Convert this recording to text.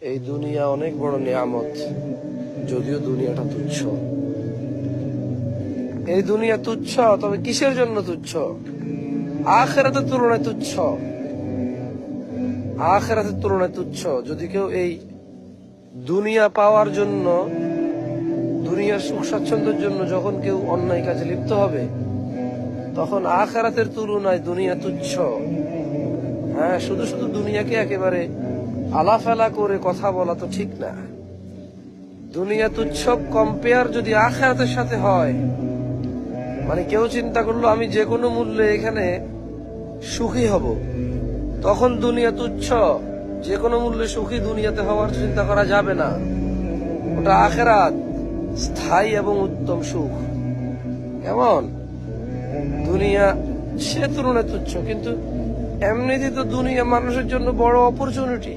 এই দুনিয়া অনেক বড় নিয়ামত, যদিও দুনিয়াটা তুচ্ছ। এই দুনিয়া তুচ্ছ, তবে কিসের জন্য তুচ্ছ? আখিরাতের তুলনায় তুচ্ছ। আখিরাতের তুলনায় তুচ্ছ। যদি কেউ এই দুনিয়া পাওয়ার জন্য, দুনিয়ার সুখ স্বাচ্ছন্দ্যের জন্য যখন কেউ অন্যায় কাজে লিপ্ত হবে, তখন আখিরাতের তুলনায় দুনিয়া তুচ্ছ। হ্যাঁ, শুধু শুধু দুনিয়াকে একেবারে আলাফালা করে কথা বলা তো ঠিক না। দুনিয়া তুচ্ছ কম্পেয়ার যদি আখিরাতের সাথে হয়, মানে কেউ চিন্তা করলো আমি যে কোনো মূল্যে এখানে সুখী হব, তখন দুনিয়া তুচ্ছ। যে কোনো মূল্যে সুখী দুনিয়াতে হওয়ার চিন্তা করা যাবে না। ওটা আখিরাত, স্থায়ী এবং উত্তম সুখ। কেমন? দুনিয়া সে তুলনায় তুচ্ছ, কিন্তু এমনিতে তো দুনিয়া মানুষের জন্য বড় অপরচুনিটি।